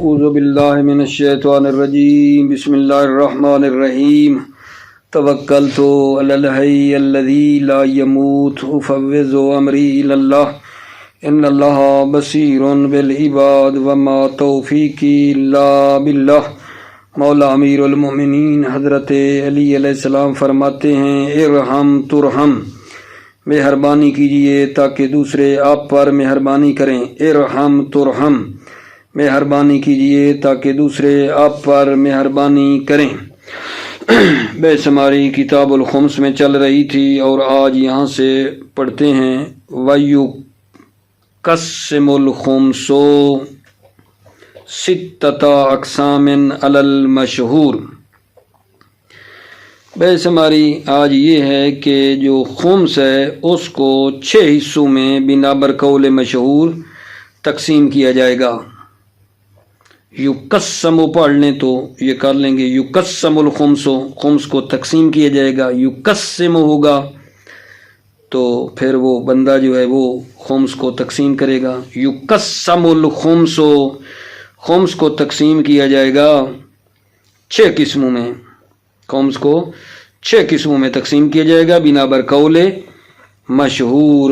اعوذ باللہ من الشیطان الرجیم بسم اللہ الرحمن الرحیم توکلت علی الحی الذی لا یموت افوض امری الی اللہ ان اللہ بصیر بالعباد وما توفیقی الا باللہ۔ مولا امیر المومنین حضرت علی علیہ السلام فرماتے ہیں ارحم ترحم، مہربانی کیجیے تاکہ دوسرے آپ پر مہربانی کریں۔ ارحم ترحم، مہربانی کیجیے تاکہ دوسرے آپ پر مہربانی کریں۔ بحث ہماری کتاب الخمس میں چل رہی تھی اور آج یہاں سے پڑھتے ہیں وَيُقَسِّمُ الْخُمْسُ سِتَّةَ أَقْسَامٍ عَلَى الْمَشْهُورِ۔ بحث ہماری آج یہ ہے کہ جو خمس ہے اس کو 6 حصوں میں بنا بر قول مشہور تقسیم کیا جائے گا۔ یقسم پڑھ لیں تو یہ کر لیں گے یقسم الخمس، خمس کو تقسیم کیا جائے گا۔ یقسم ہوگا تو پھر وہ بندہ جو ہے وہ خمس کو تقسیم کرے گا۔ یقسم الخمس، خمس کو تقسیم کیا جائے گا 6 قسموں میں۔ خمس کو 6 قسموں میں تقسیم کیا جائے گا بنا بر قول مشہور۔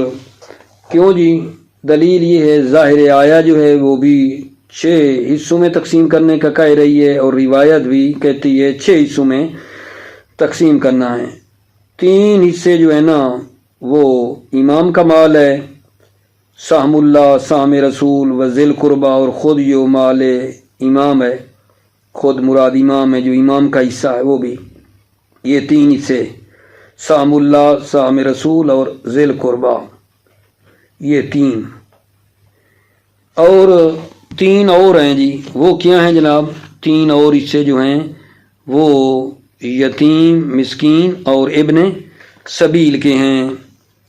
کیوں جی؟ دلیل یہ ہے ظاہر آیا جو ہے وہ بھی 6 حصوں میں تقسیم کرنے کا کہہ رہی ہے اور روایت بھی کہتی ہے 6 حصوں میں تقسیم کرنا ہے۔ 3 حصے جو ہے نا وہ امام کا مال ہے، سہم اللہ، سہم رسول و ذی القربہ، اور خود جو مال امام ہے، خود مراد امام ہے، جو امام کا حصہ ہے وہ بھی۔ یہ 3 حصے، سہم اللہ، سہم رسول اور ذی القربہ، یہ 3۔ اور 3 اور ہیں جی، وہ کیا ہیں جناب؟ 3 اور حصے جو ہیں وہ یتیم، مسکین اور ابن سبیل کے ہیں۔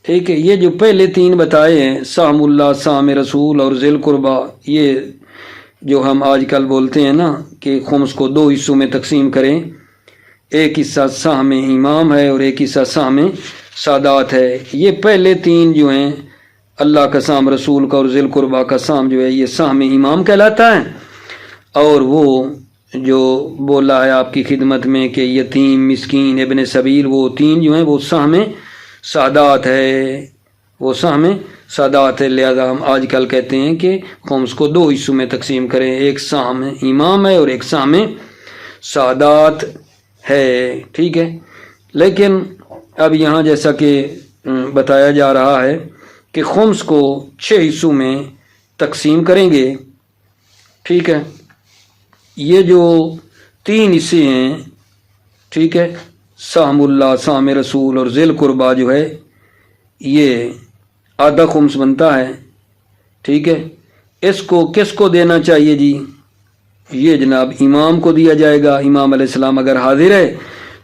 ٹھیک ہے، یہ جو پہلے 3 بتائے ہیں، سہم اللہ، سہم رسول اور ذی القربہ، یہ جو ہم آج کل بولتے ہیں نا کہ خمس کو 2 حصوں میں تقسیم کریں، ایک حصہ سہم امام ہے اور ایک حصہ سہم سادات ہے۔ یہ پہلے 3 جو ہیں، اللہ کا سام، رسول کا اور ذی القربہ کا سام جو ہے، یہ سہم امام کہلاتا ہے۔ اور وہ جو بولا ہے آپ کی خدمت میں کہ یتیم، مسکین، ابن سبیل، وہ 3 جو ہیں وہ سہم سادات ہے، وہ سہم سادات ہے۔ لہذا ہم آج کل کہتے ہیں کہ خمس کو 2 حصوں میں تقسیم کریں، ایک سہم امام ہے اور ایک سہم سادات ہے۔ ٹھیک ہے، لیکن اب یہاں جیسا کہ بتایا جا رہا ہے کہ خمس کو 6 حصوں میں تقسیم کریں گے۔ ٹھیک ہے، یہ جو 3 حصے ہیں، ٹھیک ہے، سہم اللہ، سہم رسول اور ذی القربہ جو ہے، یہ آدھا خمس بنتا ہے۔ ٹھیک ہے، اس کو کس کو دینا چاہیے جی؟ یہ جناب امام کو دیا جائے گا۔ امام علیہ السلام اگر حاضر ہے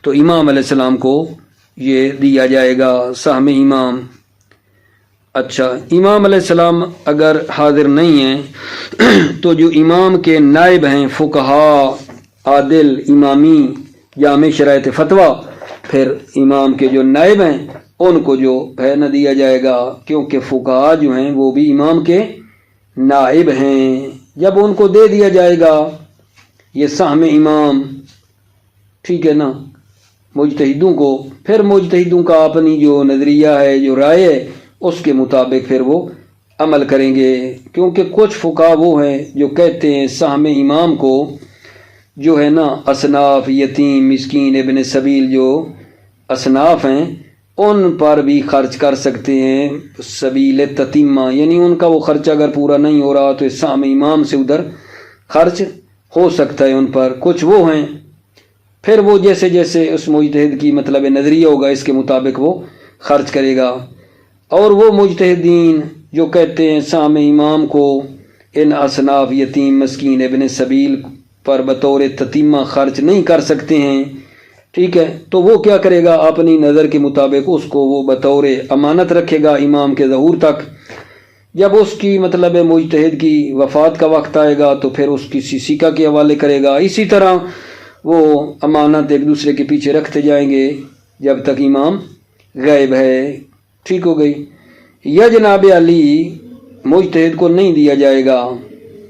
تو امام علیہ السلام کو یہ دیا جائے گا سہم امام۔ اچھا، امام علیہ السلام اگر حاضر نہیں ہیں تو جو امام کے نائب ہیں، فقہا، عادل، امامی، جامع شرائط فتویٰ، پھر امام کے جو نائب ہیں ان کو جو ہے نہ دیا جائے گا، کیونکہ فقہا جو ہیں وہ بھی امام کے نائب ہیں۔ جب ان کو دے دیا جائے گا یہ سہم امام، ٹھیک ہے نا، مجتہدوں کو، پھر مجتہدوں کا اپنی جو نظریہ ہے، جو رائے ہے، اس کے مطابق پھر وہ عمل کریں گے۔ کیونکہ کچھ فقہا وہ ہیں جو کہتے ہیں سہم امام کو جو ہے نا اصناف، یتیم، مسکین، ابن سبیل، جو اصناف ہیں ان پر بھی خرچ کر سکتے ہیں، سبیل تتیمہ، یعنی ان کا وہ خرچہ اگر پورا نہیں ہو رہا تو سہم امام سے ادھر خرچ ہو سکتا ہے ان پر۔ کچھ وہ ہیں، پھر وہ جیسے جیسے اس مجتہد کی مطلب نظریہ ہوگا اس کے مطابق وہ خرچ کرے گا۔ اور وہ مجتہدین جو کہتے ہیں سہم امام کو ان اصناف، یتیم، مسکین، ابن سبیل پر بطور تتیمہ خرچ نہیں کر سکتے ہیں، ٹھیک ہے، تو وہ کیا کرے گا؟ اپنی نظر کے مطابق اس کو وہ بطور امانت رکھے گا امام کے ظہور تک۔ جب اس کی مطلب مجتہد کی وفات کا وقت آئے گا تو پھر اس کی سیکہ کے حوالے کرے گا۔ اسی طرح وہ امانت ایک دوسرے کے پیچھے رکھتے جائیں گے جب تک امام غائب ہے۔ ٹھیک ہو گئی؟ یا جناب علی مجتہد کو نہیں دیا جائے گا،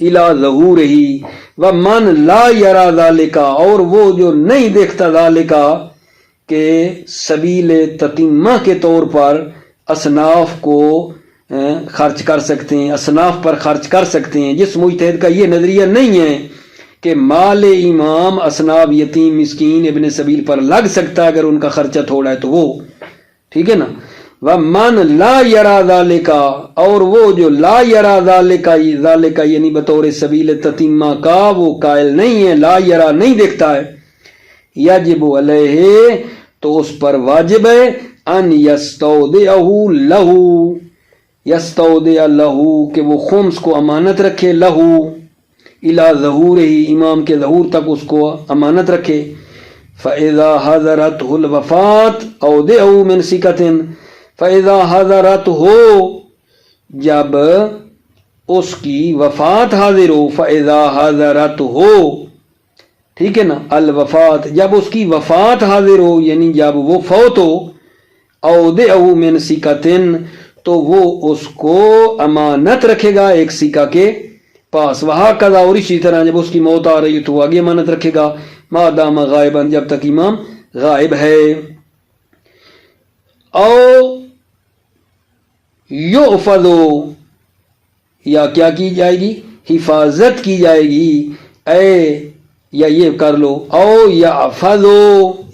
الا ظہورہی ومن لا یرا ذالکا، اور وہ جو نہیں دیکھتا ذالکا کہ سبیل تتیمہ کے طور پر اصناف کو خرچ کر سکتے ہیں، اصناف پر خرچ کر سکتے ہیں، جس مجتہد کا یہ نظریہ نہیں ہے کہ مال امام اصناف یتیم مسکین ابن سبیل پر لگ سکتا ہے اگر ان کا خرچہ تھوڑا ہے تو وہ ٹھیک ہے نا، وَمَنْ لَا يَرَا ذَلِكَ، اور وہ جو لا یرا ذالکا یعنی بطور سبیل تتیمہ کا وہ قائل نہیں ہے، لا یرا نہیں دیکھتا ہے، یجب علیہ تو اس پر واجب ہے ان یستودعہ لہو، یستودع لہو کہ وہ خمس کو امانت رکھے، لہو الی ظہورہ امام کے ظہور تک اس کو امانت رکھے، فَإِذَا حَضَرَتْهُ الْوَفَاتُ أَوْدِعَهُ مِنْ سِكَةٍ، فَإِذَا حَضَرَتْهُ جب اس کی وفات حاضر ہو، فَإِذَا حَضَرَتْهُ ٹھیک ہے نا، الوفات جب اس کی وفات حاضر ہو یعنی جب وہ فوت ہو، أَوْدِعَهُ مِنْ سِكَةٍ تو وہ اس کو امانت رکھے گا ایک سکہ کے پاس، وہاں کذا اور اسی طرح جب اس کی موت آ رہی تو آگے امانت رکھے گا، ما دام غائبا جب تک امام غائب ہے، او یحفظ یا کیا کی جائے گی، حفاظت کی جائے گی، اے یا یہ کر لو، او یحفظ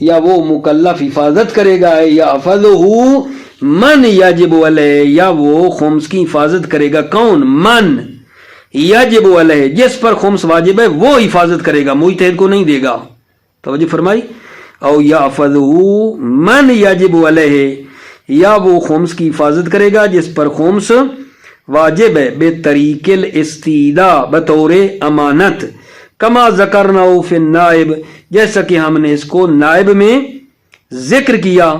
یا وہ مکلف حفاظت کرے گا، یحفظہ من یجب علیہ یا وہ خمس کی حفاظت کرے گا، کون، من یجب علیہ جس پر خمس واجب ہے وہ حفاظت کرے گا، مجتہد کو نہیں دے گا، توجہ فرمائی، او یحفظہ من یجب علیہ یا وہ خمس کی حفاظت کرے گا جس پر خمس واجب ہے، بے طریق الاستیداء بطور امانت، کما ذکرنا فی النائب جیسا کہ ہم نے اس کو نائب میں ذکر کیا،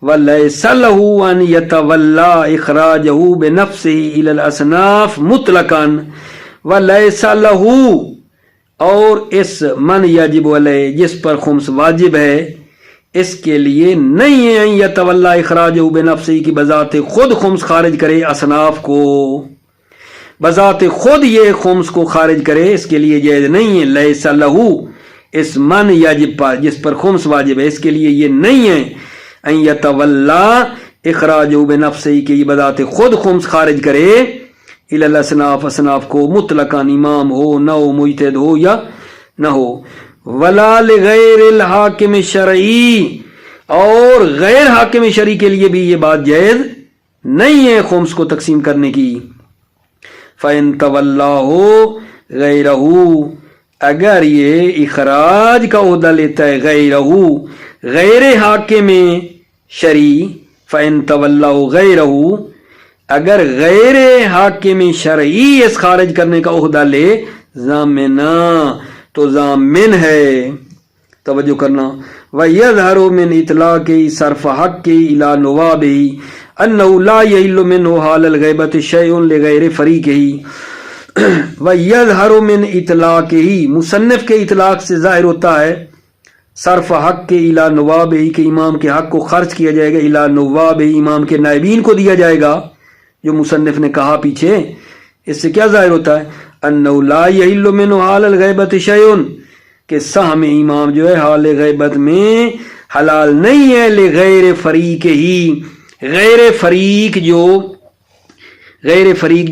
وَلَيْسَ لَهُ أَنْ يَتَوَلَّى إِخْرَاجَهُ بِنَفْسِهِ إِلَى الْأَصْنَافِ مُطْلَقًا، وَلَيْسَ لَهُ اور اس من یجب علیہ جس پر خمس واجب ہے اس کے لیے نہیں ہے ان یتولی اخراجہ بنفسہ کی بذات خود خمس خارج کرے اصناف کو، بذات خود یہ خمس کو خارج کرے اس کے لیے جائز نہیں ہے، لیس لہ اس من یجب پر جس پر خمس واجب ہے اس کے لیے یہ نہیں ہے ان یتولی اخراجہ بنفسہ کی بذات خود خمس خارج کرے الی الاصناف اصناف کو، مطلقاً امام ہو نہ ہو، مجتہد ہو یا نہ ہو، ولا لغیر الحاکم شرعی اور غیر حاکم شرعی کے لیے بھی یہ بات جائز نہیں ہے خمس کو تقسیم کرنے کی، فَإِن تَوَلَّاهُ غَيْرَهُ اگر یہ اخراج کا عہدہ لیتا ہے غیرہ غیر حاکم شرعی، فَإِن تَوَلَّاهُ غَيْرَهُ اگر غیر حاکم شرعی اس خارج کرنے کا عہدہ لے، ضامنہ تو ضامن ہے، توجہ کرنا، وَيَظْهَرُ مِنْ إِطْلَاقِهِ صَرْفَ حَقِّهِ إِلَى نُوَابِهِ أَنَّهُ لَا يَحِلُّ مِنْهُ حَالَ الْغِيبَةِ شَيْءٌ لِغَيْرِ فَرِيقِهِ، وَيَظْهَرُ مِنْ إِطْلَاقِهِ مصنف کے اطلاق سے ظاہر ہوتا ہے صرف حق کے إِلَى نُوَابِهِ کہ امام کے حق کو خرچ کیا جائے گا، إِلَى نُوَابِهِ امام کے نائبین کو دیا جائے گا، جو مصنف نے کہا پیچھے، اس سے کیا ظاہر ہوتا ہے، انہو لا یحل منہ حال الغیبت شیئن کہ سہم امام جو ہے حال غیبت میں حلال نہیں ہے، لغیر فریق ہی غیر فریق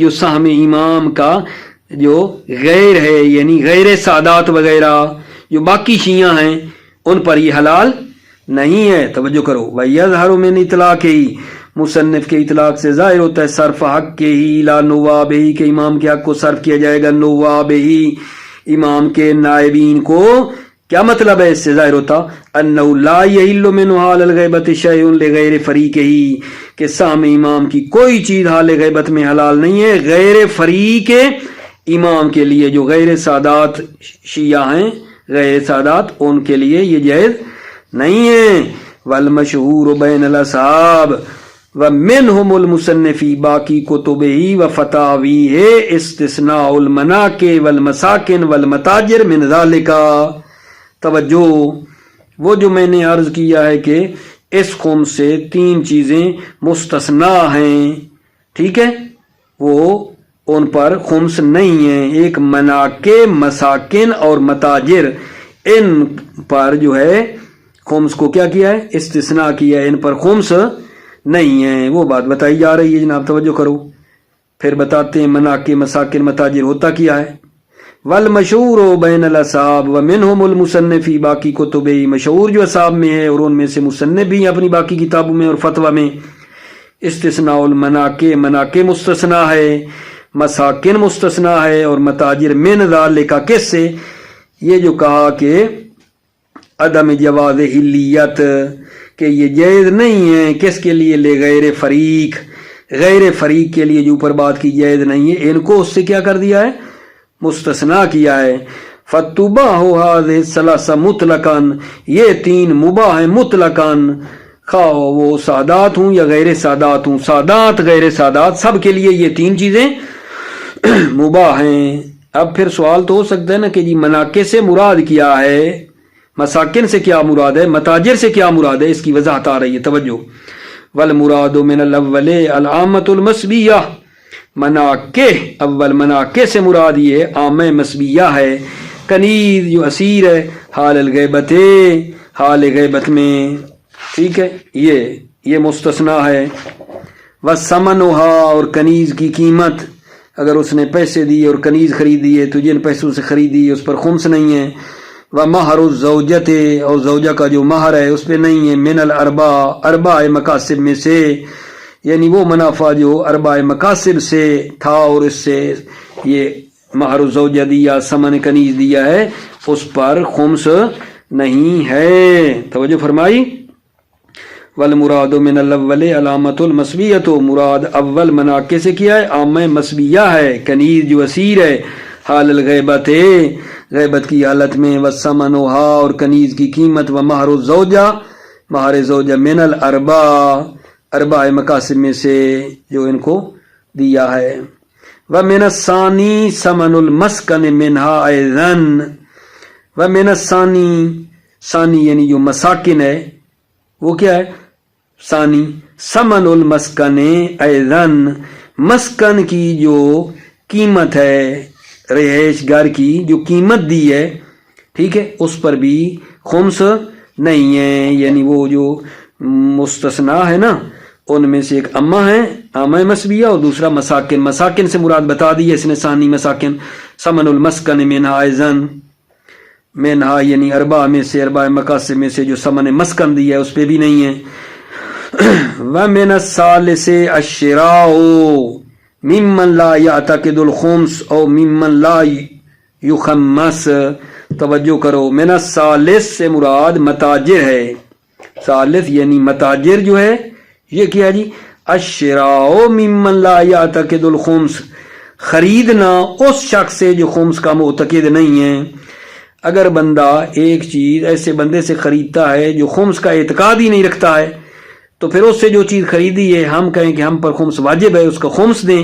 جو سہم امام کا جو غیر ہے یعنی غیر سادات وغیرہ جو باقی شیعہ ہیں ان پر یہ حلال نہیں ہے، توجہ کرو، وَيَظْهَرُ مِنْ إِطْلَاقِهِ مصنف کے اطلاق سے ظاہر ہوتا ہے صرف حق کے ہی لا نوابہی کہ امام کے حق کو صرف کیا جائے گا نوابہی امام کے نائبین کو، کیا مطلب ہے اس سے ظاہر ہوتا انہو لا یحل منہ حال الغیبت شیء لغیر فریقہی کہ سام امام کی کوئی چیز حال غیبت میں حلال نہیں ہے غیر فریق امام کے لیے، جو غیر سادات شیعہ ہیں غیر سادات ان کے لیے یہ جائز نہیں ہے، والمشہور بین الاصحاب ومنہم المصنفی باقی کتبہی وفتاویہ استثناء المناکب والمساکن والمتاجر من ذالکا، توجہ وہ جو میں نے عرض کیا ہے کہ اس خمس سے 3 چیزیں مستثنیٰ ہیں، ٹھیک ہے، وہ ان پر خمس نہیں ہے. ایک مناکے مساکن اور متاجر ان پر جو ہے خمس کو کیا کیا ہے استثناء کیا ہے, ان پر خمس نہیں ہے. وہ بات بتائی جا رہی ہے جناب, توجہ کرو. پھر بتاتے ہیں مناکے مساکن متاجر ہوتا کیا ہے. والمشہور بین الاصحاب ومنہم المصنف فی باقی کتب, مشہور جو اصحاب میں ہے اور ان میں سے مصنف بھی اپنی باقی کتابوں میں اور فتویٰ میں. استثناء المناکے, مناکے مستثنیٰ ہے, مساکن مستثنیٰ ہے, اور متاجر من ذالک کس سے, یہ جو کہا کہ عدم جواز حلیت, کہ یہ جائز نہیں ہے کس کے لیے, لے غیر فریق, غیر فریق کے لیے جو اوپر بات کی جائز نہیں ہے, ان کو اس سے کیا کر دیا ہے مستثنیٰ کیا ہے. فتباہ هذه الثلاثہ مطلقاً, یہ تین مباح ہیں مطلقاً, خواہ وہ سادات ہوں یا غیر سادات ہوں, سادات غیر سادات سب کے لیے یہ تین چیزیں مباح ہیں. اب پھر سوال تو ہو سکتا ہے نا کہ جی مناکے سے مراد کیا ہے, مساکن سے کیا مراد ہے, متاجر سے کیا مراد ہے, اس کی وضاحت آ رہی ہے, توجہ. والمراد من الاول العامۃ المسبیہ, مناکے اول مناکے سے مراد یہ عام مسبیہ ہے. کنیز جو اسیر ہے حال الغیبت, حال غیبت میں, ٹھیک ہے, یہ مستثنیٰ ہے. وثمنها, اور کنیز کی قیمت, اگر اس نے پیسے دیے اور کنیز خریدی ہے تو جن پیسوں سے خریدی ہے اس پر خمس نہیں ہے. ومہر الزوجت, اور زوجہ کا جو مہر ہے اس پہ نہیں ہے. من الاربع, اربع مقاصد میں سے, یعنی وہ منافع جو اربع مقاصد سے تھا اور اس سے یہ مہر الزوجہ دیا, ثمن کنیز دیا ہے, اس پر خمس نہیں ہے. توجہ فرمائی. والمراد من الاول علامت المسبیۃ, مراد اول مناکے سے کیا ہے عام مسبیہ ہے, کنیز جو اسیر ہے حال الغیبت, غیبت کی حالت میں. وثمنھا, اور کنیز کی قیمت. ومہر الزوجہ, مہر زوجہ. من الاربع, اربع مقاصد میں سے جو ان کو دیا ہے. ومن الثانی ثمن المسکن منہا ایضاً, ومن الثانی, ثانی یعنی جو مساکن ہے وہ کیا ہے ثانی. ثمن المسکن ایضاً, مسکن کی جو قیمت ہے, رہائش گھر کی جو قیمت دی ہے, ٹھیک ہے, اس پر بھی خمس نہیں ہے. یعنی وہ جو مستثنیٰ ہے نا, ان میں سے ایک اما ہے عامہ مسبیہ اور دوسرا مساکن. مساکن سے مراد بتا دی ہے اس نے ثانی مساکن. ثمن المسکن منہا ایضاً, منہا یعنی اربع میں سے, اربع مقاصد میں سے جو ثمن مسکن دیا ہے اس پہ بھی نہیں ہے. ومن الثالث الشراء ممن لا یعتقد الخمس او ممن لا یخمس. توجہ کرو, من الثالث سے مراد متاجر ہے. ثالث یعنی متاجر جو ہے یہ کیا جی, الشراء ممن لا یعتقد الخمس, خریدنا اس شخص سے جو خمس کا معتقد نہیں ہے. اگر بندہ ایک چیز ایسے بندے سے خریدتا ہے جو خمس کا اعتقاد ہی نہیں رکھتا ہے, تو پھر اس سے جو چیز خریدی ہے ہم کہیں کہ ہم پر خمس واجب ہے, اس کا خمس دیں,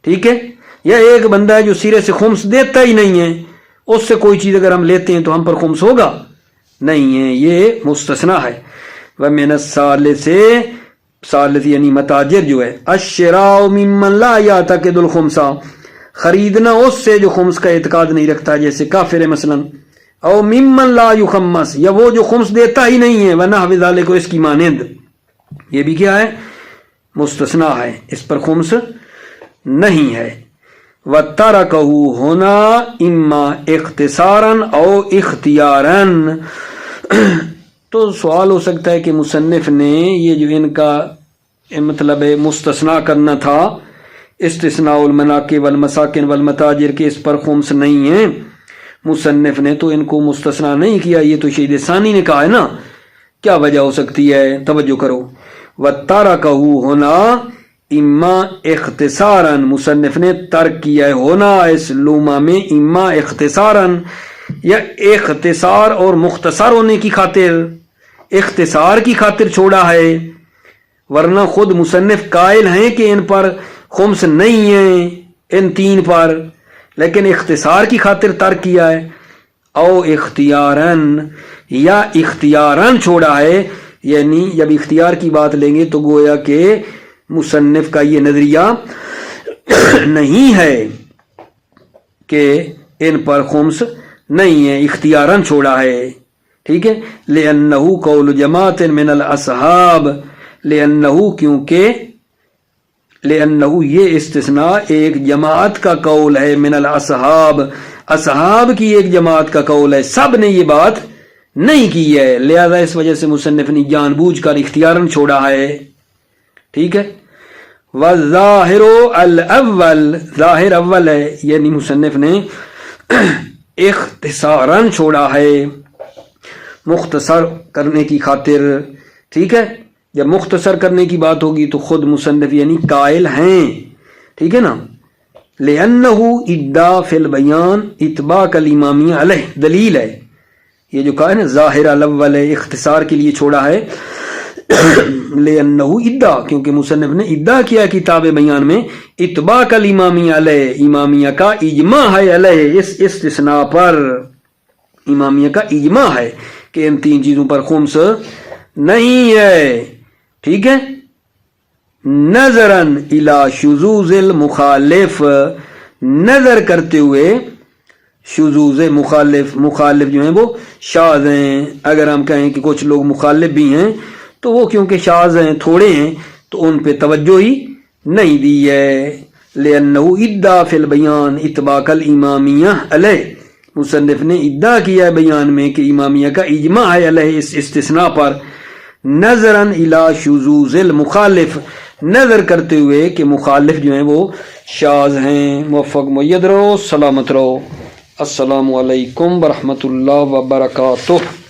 ٹھیک ہے. یا ایک بندہ ہے جو سرے سے خمس دیتا ہی نہیں ہے, اس سے کوئی چیز اگر ہم لیتے ہیں تو ہم پر خمس ہوگا نہیں ہے, یہ مستثنیٰ ہے. ومن الثالث, ثالث یعنی متاجر جو ہے, الشراء ممن لا یعتقد الخمس, خریدنا اس سے جو خمس کا اعتقاد نہیں رکھتا, جیسے کافر ہے مثلا. او ممن لا یخمس, یا وہ جو خمس دیتا ہی نہیں ہے. ونحو ذالک, اس کی مانند, یہ بھی کیا ہے مستثنیٰ ہے, اس پر خمس نہیں ہے. وَتَرَكَهُ هُنَا اِمَّا اختصاراً او اختیاراً. تو سوال ہو سکتا ہے کہ مصنف نے یہ جو ان کا مطلب ہے مستثنیٰ کرنا تھا, استثناء المناکے والمساکن والمتاجر کے اس پر خمس نہیں ہے, مصنف نے تو ان کو مستثنیٰ نہیں کیا, یہ تو شہید ثانی نے کہا ہے نا, کیا وجہ ہو سکتی ہے, توجہ کرو. وَتَرَكَهُ هُنَا اما اختصاراً, مصنف نے ترک کیا ہے ہونا اس لوما میں اما اختصاراً, یا اختصار اور مختصر ہونے کی خاطر, اختصار کی خاطر چھوڑا ہے, ورنہ خود مصنف قائل ہیں کہ ان پر خمس نہیں ہے ان تین پر, لیکن اختصار کی خاطر ترک کیا ہے. او اختیاراً, یا اختیاراً چھوڑا ہے, یعنی جب اختیار کی بات لیں گے تو گویا کہ مصنف کا یہ نظریہ نہیں ہے کہ ان پر خمس نہیں ہے، اختیاراً چھوڑا ہے، ٹھیک ہے. لِأَنَّهُ قَوْلُ جَمَاعَةٍ مِنَ الْأَصْحَابِ، لِأَنَّهُ کیونکہ، لِأَنَّهُ یہ استثناء ایک جماعت کا قول ہے، من الاصحاب، اصحاب کی ایک جماعت کا قول ہے، سب نے یہ بات نہیں کی ہے، لہذا اس وجہ سے مصنف نے جان بوجھ کر اختیاراً چھوڑا ہے، ٹھیک ہے. وَالظَّاهِرُ الْأَوَّلُ، ظاہر اول ہے، یعنی مصنف نے اختصاراً چھوڑا ہے، مختصر کرنے کی خاطر، ٹھیک ہے. جب مختصر کرنے کی بات ہوگی تو خود مصنف یعنی قائل ہیں، ٹھیک ہے نا. لِأَنَّهُ اِدَّا فِي الْبَيَانِ اِتْبَاقَ الْإِمَامِيَّةِ عَلَيْهِ، دلیل ہے یہ جو کہا ہے نا ظاہر الاول ہے، اختصار کے لیے چھوڑا ہے. لِأَنَّهُ اِدَّا، کیونکہ مصنف نے ادعا کیا کتاب بیان میں، اِتْبَاقَ الْإِمَامِيَّةِ عَلَيْهِ، امامیہ کا اجماع ہے، علیہ اس استثناء پر، امامیہ کا اجماع ہے کہ ان تین چیزوں پر خمس نہیں ہے، ٹھیک ہے. نظراً الی شذوذ المخالف، نظر کرتے ہوئے شذوذ مخالف جو ہیں وہ شاذ ہیں. اگر ہم کہیں کہ کچھ لوگ مخالف بھی ہیں تو وہ کیونکہ شاذ ہیں، تھوڑے ہیں، تو ان پہ توجہ ہی نہیں دی ہے. لِأَنَّهُ اِدَّا فِي الْبَيَانِ اِتْبَاقَ الْإِمَامِيَّةِ عَلَيْهِ، مصنف نے ادعا کیا ہے بیان میں کہ امامیہ کا اجماع ہے علیہ اس استثناء پر. نظراً الی شذوذ المخالف، نظر کرتے ہوئے کہ مخالف جو ہیں وہ شاذ ہیں. موفق مید رہو، سلامت رہو. السلام علیکم ورحمۃ اللہ وبرکاتہ.